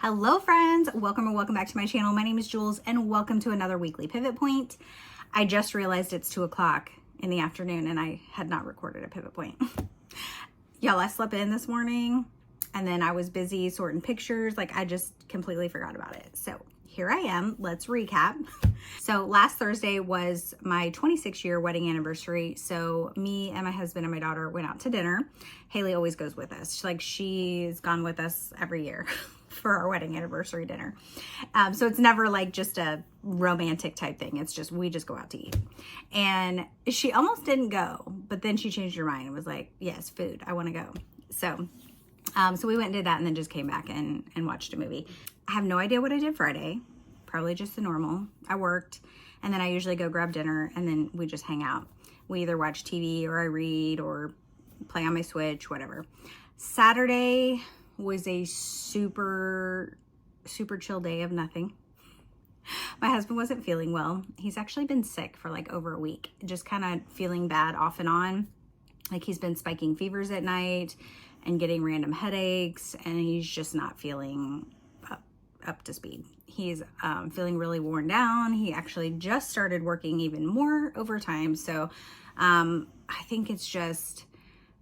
Hello friends, welcome or welcome back to my channel. My name is Jules and welcome to another weekly pivot point. I just realized it's 2 o'clock in the afternoon and I had not recorded a pivot point. Y'all, I slept in this morning and then I was busy sorting pictures. Like I just completely forgot about it. So here I am, let's recap. So last Thursday was my 26-year wedding anniversary. So me and my husband and my daughter went out to dinner. Haley always goes with us. She's gone with us every year for our wedding anniversary dinner. So it's never like just a romantic type thing. It's just, we just go out to eat. And she almost didn't go, but then she changed her mind and was like, yes, food, I want to go. So we went and did that and then just came back and watched a movie. I have no idea what I did Friday. Probably just the normal. I worked and then I usually go grab dinner and then we just hang out. We either watch TV or I read or play on my Switch, whatever. Saturday was a super chill day of nothing. My husband wasn't feeling well. He's actually been sick for like over a week, just kind of feeling bad off and on. Like he's been spiking fevers at night and getting random headaches, and he's just not feeling up to speed. He's feeling really worn down. He actually just started working even more overtime. So I think it's just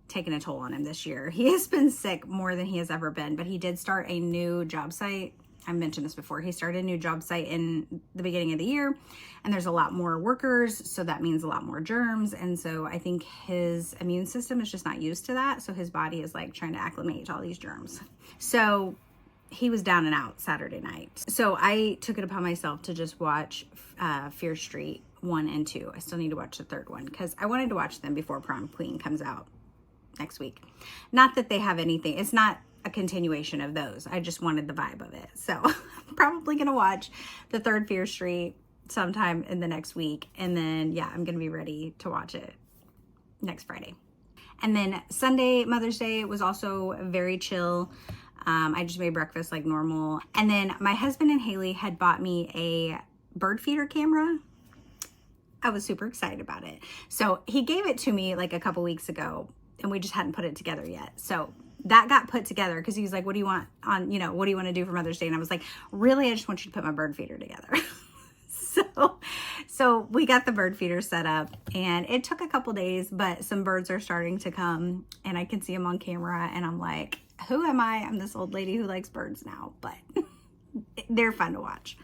taken a toll on him this year. He has been sick more than he has ever been, but he did start a new job site. I mentioned this before. He started a new job site in the beginning of the year, and there's a lot more workers, so that means a lot more germs. And so I think his immune system is just not used to that. So his body is like trying to acclimate to all these germs. So he was down and out Saturday night. So I took it upon myself to just watch Fear Street 1 and 2. I still need to watch the third one because I wanted to watch them before Prom Queen comes out next week. Not that they have anything. It's not a continuation of those. I just wanted the vibe of it. So I'm probably going to watch the third Fear Street sometime in the next week. And then, yeah, I'm going to be ready to watch it next Friday. And then Sunday, Mother's Day, was also very chill. I just made breakfast like normal. And then my husband and Haley had bought me a bird feeder camera. I was super excited about it. So he gave it to me like a couple weeks ago and we just hadn't put it together yet. So that got put together because he was like, what do you want on, what do you want to do for Mother's Day? And I was like, really, I just want you to put my bird feeder together. So we got the bird feeder set up and it took a couple days, but some birds are starting to come and I can see them on camera and I'm like, who am I? I'm this old lady who likes birds now, but they're fun to watch.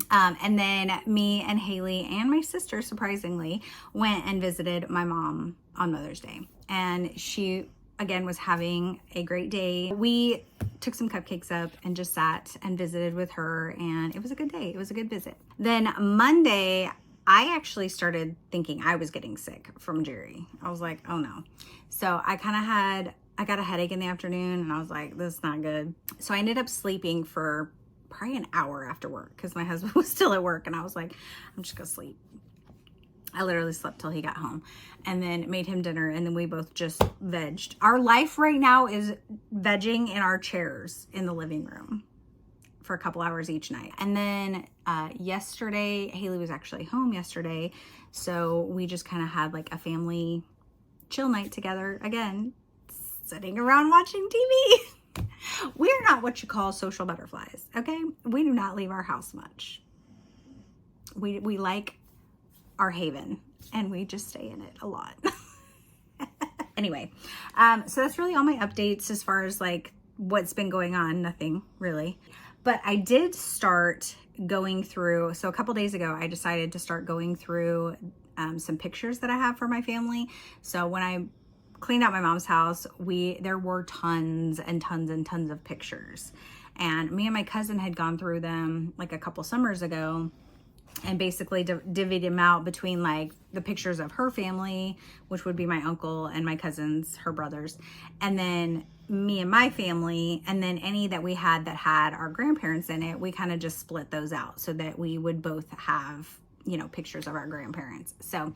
And then me and Haley and my sister, surprisingly, went and visited my mom on Mother's Day. And she, again, was having a great day. We took some cupcakes up and just sat and visited with her. And it was a good day. It was a good visit. Then Monday, I actually started thinking I was getting sick from Jerry. I was like, oh no. So I got a headache in the afternoon and I was like, this is not good. So I ended up sleeping for probably an hour after work because my husband was still at work and I was like, I'm just gonna sleep. I literally slept till he got home and then made him dinner and then we both just vegged. Our life right now is vegging in our chairs in the living room for a couple hours each night. And then yesterday, Haley was actually home yesterday. So we just kind of had like a family chill night together again, sitting around watching TV. We're not what you call social butterflies, okay? We do not leave our house much. We like our haven and we just stay in it a lot. Anyway, so that's really all my updates as far as like what's been going on. Nothing really. But I did start going through, so a couple days ago, I decided to start going through some pictures that I have for my family. So when I cleaned out my mom's house, there were tons and tons and tons of pictures. And me and my cousin had gone through them like a couple summers ago and basically divvied them out between like the pictures of her family, which would be my uncle and my cousins, her brothers, and then me and my family, and then any that we had that had our grandparents in it, we kind of just split those out so that we would both have, pictures of our grandparents. So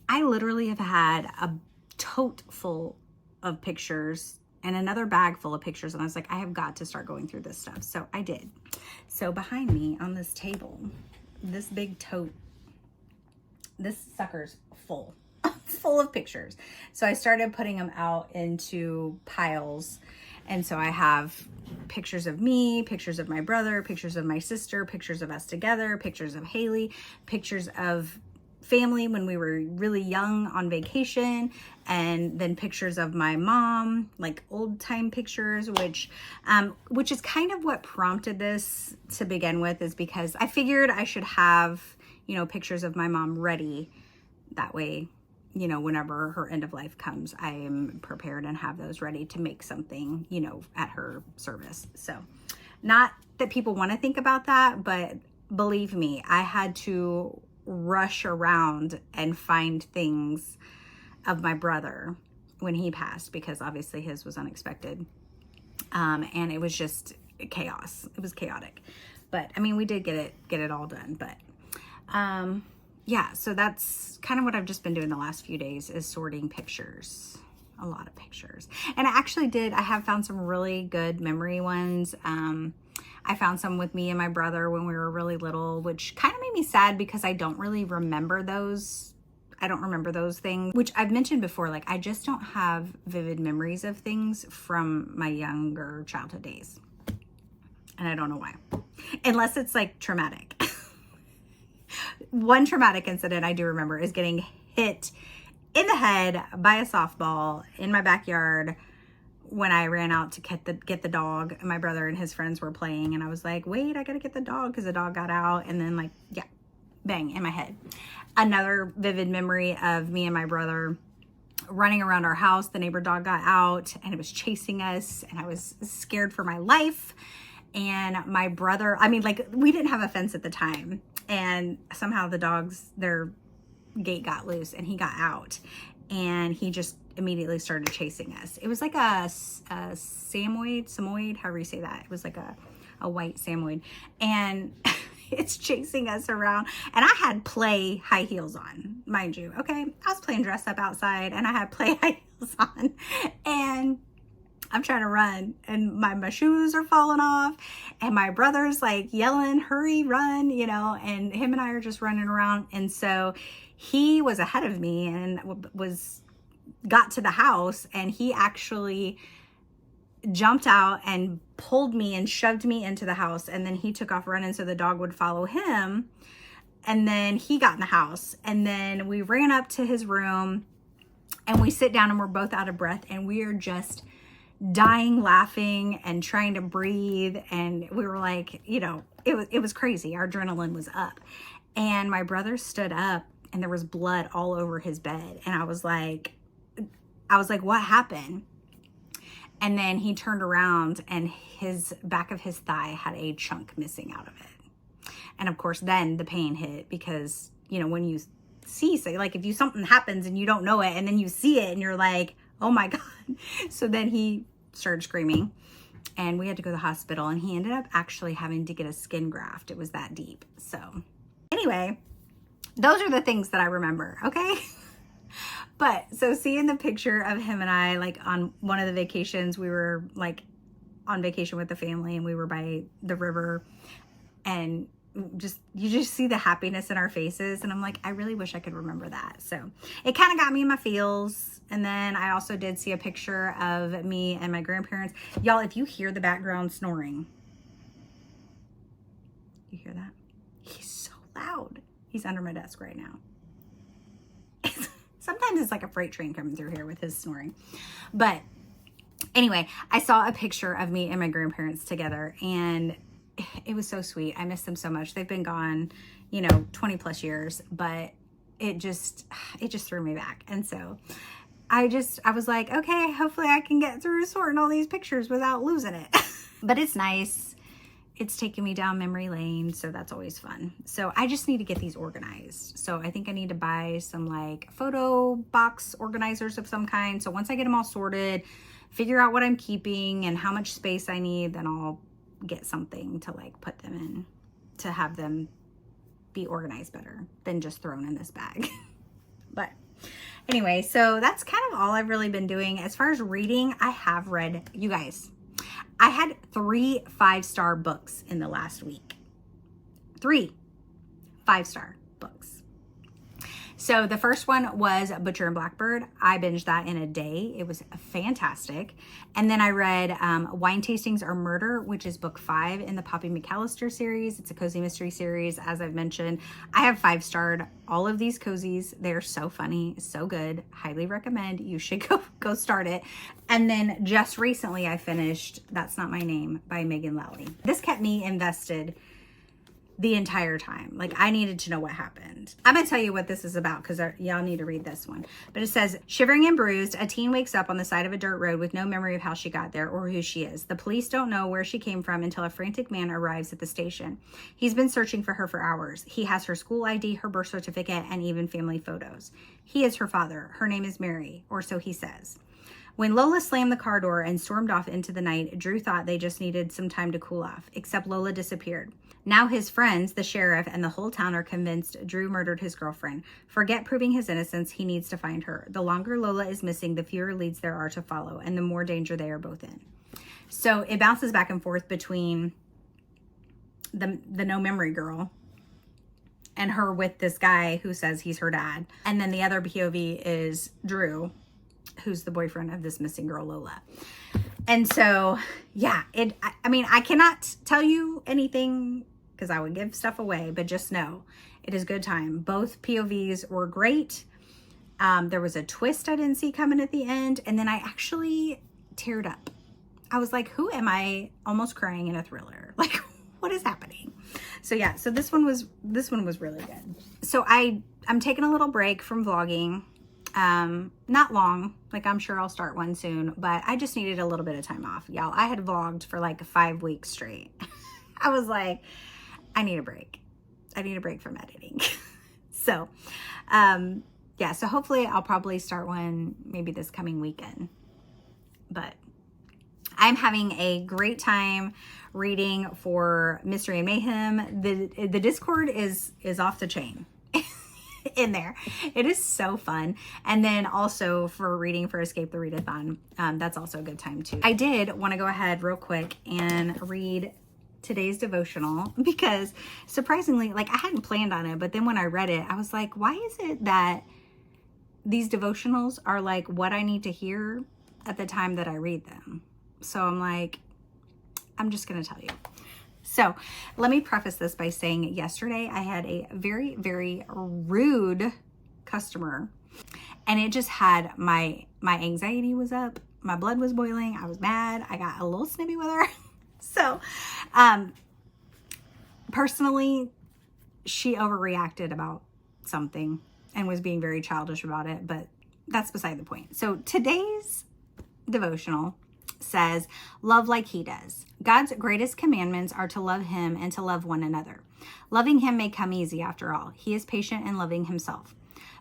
I literally have had a tote full of pictures and another bag full of pictures. And I was like, I have got to start going through this stuff. So I did. So behind me on this table, this big tote, this sucker's full of pictures. So I started putting them out into piles And so I have pictures of me, pictures of my brother, pictures of my sister, pictures of us together, pictures of Haley, pictures of family when we were really young on vacation, and then pictures of my mom, like old time pictures, which is kind of what prompted this to begin with, is because I figured I should have, you know, pictures of my mom ready. That way, you know, whenever her end of life comes, I am prepared and have those ready to make something, you know, at her service. So not that people want to think about that, but believe me, I had to rush around and find things of my brother when he passed, because obviously his was unexpected. And it was just chaos. It was chaotic, but I mean, we did get it all done. But yeah, so that's kind of what I've just been doing the last few days, is sorting pictures, a lot of pictures. And I have found some really good memory ones. I found some with me and my brother when we were really little, which kind of made me sad because I don't really remember those. I don't remember those things, which I've mentioned before. Like, I just don't have vivid memories of things from my younger childhood days. And I don't know why, unless it's like traumatic. One traumatic incident I do remember is getting hit in the head by a softball in my backyard when I ran out to get the dog. My brother and his friends were playing, and I was like, wait, I gotta get the dog, because the dog got out, and then, like, yeah, bang, in my head. Another vivid memory of me and my brother running around our house. The neighbor dog got out and it was chasing us, and I was scared for my life. And my brother, I mean, like, we didn't have a fence at the time, and somehow their gate got loose and he got out, and he just immediately started chasing us. It was like a Samoyed, however you say that. It was like a white Samoyed, and it's chasing us around. And I had play high heels on, mind you. Okay, I was playing dress up outside, and I had play high heels on, and I'm trying to run, and my shoes are falling off, and my brother's like yelling, hurry, run, you know, and him and I are just running around. And so he was ahead of me and got to the house, and he actually jumped out and pulled me and shoved me into the house, and then he took off running so the dog would follow him. And then he got in the house, and then we ran up to his room, and we sit down, and we're both out of breath, and we are just dying laughing and trying to breathe. And we were like, you know, it was crazy. Our adrenaline was up, and my brother stood up, and there was blood all over his bed. And I was like, what happened? And then he turned around, and his back of his thigh had a chunk missing out of it. And of course, then the pain hit, because, you know, when you see, say, like, if something happens and you don't know it, and then you see it and you're like, oh my God. So then he started screaming, and we had to go to the hospital, and he ended up actually having to get a skin graft. It was that deep. So anyway, those are the things that I remember. Okay. But so seeing the picture of him and I, like, on one of the vacations, we were like on vacation with the family, and we were by the river, and you just see the happiness in our faces. And I'm like, I really wish I could remember that. So it kind of got me in my feels. And then I also did see a picture of me and my grandparents. Y'all, if you hear the background snoring, you hear that? He's so loud. He's under my desk right now. Sometimes it's like a freight train coming through here with his snoring. But anyway, I saw a picture of me and my grandparents together, and it was so sweet. I miss them so much. They've been gone, you know, 20 plus years, but it just threw me back. And so I was like, okay, hopefully I can get through sorting all these pictures without losing it. But it's nice. It's taking me down memory lane, so that's always fun. So I just need to get these organized. So I think I need to buy some, like, photo box organizers of some kind. So once I get them all sorted, figure out what I'm keeping and how much space I need, then I'll get something to, like, put them in to have them be organized better than just thrown in this bag. But anyway, so that's kind of all I've really been doing. As far as reading, I have read, you guys, I had 3 5-star books in the last week. 3 5-star books. So the first one was Butcher and Blackbird. I binged that in a day. It was fantastic. And then I read Wine Tastings or Murder, which is book 5 in the Poppy McAllister series. It's a cozy mystery series, as I've mentioned. I have 5-starred all of these cozies. They're so funny, so good. Highly recommend. You should go start it. And then just recently I finished That's Not My Name by Megan Lally. This kept me invested the entire time. Like, I needed to know what happened. I'm gonna tell you what this is about because y'all need to read this one. But it says, shivering and bruised, a teen wakes up on the side of a dirt road with no memory of how she got there or who she is. The police don't know where she came from until a frantic man arrives at the station. He's been searching for her for hours. He has her school ID, her birth certificate, and even family photos. He is her father. Her name is Mary, or so he says. When Lola slammed the car door and stormed off into the night, Drew thought they just needed some time to cool off, except Lola disappeared. Now his friends, the sheriff, and the whole town are convinced Drew murdered his girlfriend. Forget proving his innocence, he needs to find her. The longer Lola is missing, the fewer leads there are to follow, and the more danger they are both in. So it bounces back and forth between the no memory girl and her with this guy who says he's her dad. And then the other POV is Drew, who's the boyfriend of this missing girl, Lola. And so, yeah, I mean, I cannot tell you anything because I would give stuff away, but just know it is a good time. Both POVs were great. There was a twist I didn't see coming at the end, and then I actually teared up. I was like, who am I almost crying in a thriller? Like, what is happening? So yeah, so this one was really good. So I'm taking a little break from vlogging. Not long, like I'm sure I'll start one soon, but I just needed a little bit of time off, y'all. I had vlogged for like 5 weeks straight. I was like, I need a break. I need a break from editing. So, yeah, so hopefully I'll probably start one maybe this coming weekend, but I'm having a great time reading for Mystery and Mayhem. The Discord is off the chain in there. It is so fun. And then also for reading for Escape the Readathon, that's also a good time too. I did want to go ahead real quick and read today's devotional because surprisingly, like I hadn't planned on it, but then when I read it, I was like, why is it that these devotionals are like what I need to hear at the time that I read them? So I'm like, I'm just going to tell you. So let me preface this by saying yesterday I had a very, very rude customer and it just had my anxiety was up. My blood was boiling. I was mad. I got a little snippy with her. So, personally, she overreacted about something and was being very childish about it, but that's beside the point. So today's devotional says, love like he does. God's greatest commandments are to love him and to love one another. Loving him may come easy after all. He is patient and loving himself.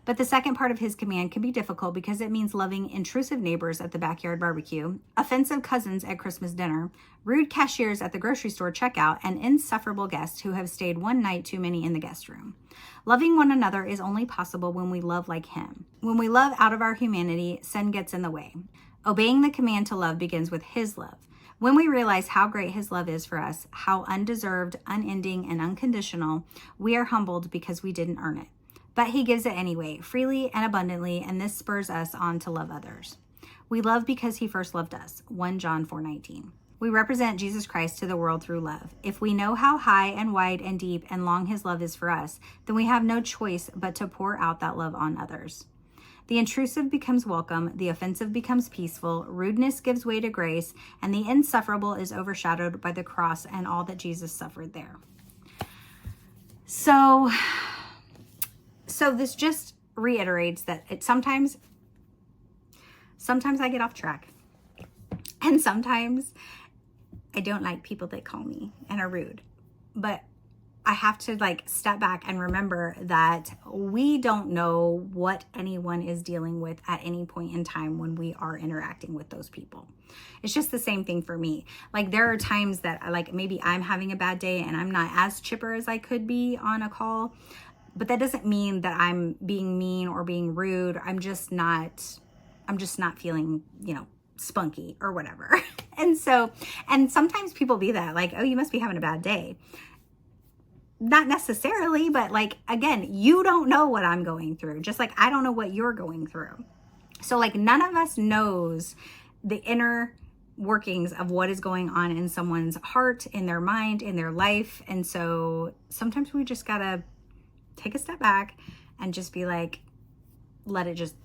But the second part of his command can be difficult because it means loving intrusive neighbors at the backyard barbecue, offensive cousins at Christmas dinner, rude cashiers at the grocery store checkout, and insufferable guests who have stayed one night too many in the guest room. Loving one another is only possible when we love like him. When we love out of our humanity, sin gets in the way. Obeying the command to love begins with his love. When we realize how great his love is for us, how undeserved, unending, and unconditional, we are humbled because we didn't earn it. But he gives it anyway, freely and abundantly, and this spurs us on to love others. We love because he first loved us, 1 John 4:19. We represent Jesus Christ to the world through love. If we know how high and wide and deep and long his love is for us, then we have no choice but to pour out that love on others. The intrusive becomes welcome, the offensive becomes peaceful, rudeness gives way to grace, and the insufferable is overshadowed by the cross and all that Jesus suffered there. So this just reiterates that sometimes I get off track. And sometimes I don't like people that call me and are rude. But I have to like step back and remember that we don't know what anyone is dealing with at any point in time when we are interacting with those people. It's just the same thing for me. Like there are times that like maybe I'm having a bad day and I'm not as chipper as I could be on a call. But that doesn't mean that I'm being mean or being rude. I'm just not feeling, spunky or whatever. And sometimes people be that like, oh, you must be having a bad day. not necessarily, but like, again, you don't know what I'm going through, just like I don't know what you're going through. So like none of us knows the inner workings of what is going on in someone's heart, in their mind, in their life. And so sometimes we just gotta take a step back and just be like, let it just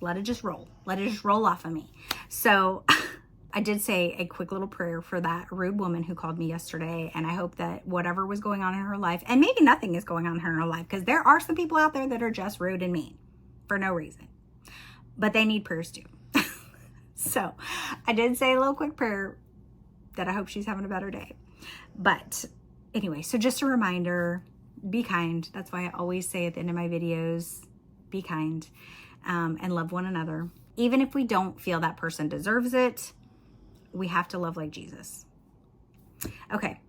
roll. Let it just roll off of me. So I did say a quick little prayer for that rude woman who called me yesterday. And I hope that whatever was going on in her life, and maybe nothing is going on in her life, because there are some people out there that are just rude and mean for no reason, but they need prayers too. So I did say a little quick prayer that I hope she's having a better day. But anyway, so just a reminder, be kind. That's why I always say at the end of my videos, be kind, and love one another. Even if we don't feel that person deserves it, we have to love like Jesus. Okay,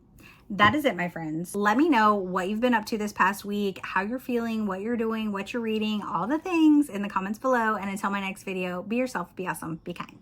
that is it, my friends. Let me know what you've been up to this past week, how you're feeling, what you're doing, what you're reading, all the things in the comments below. And until my next video, be yourself, be awesome, be kind.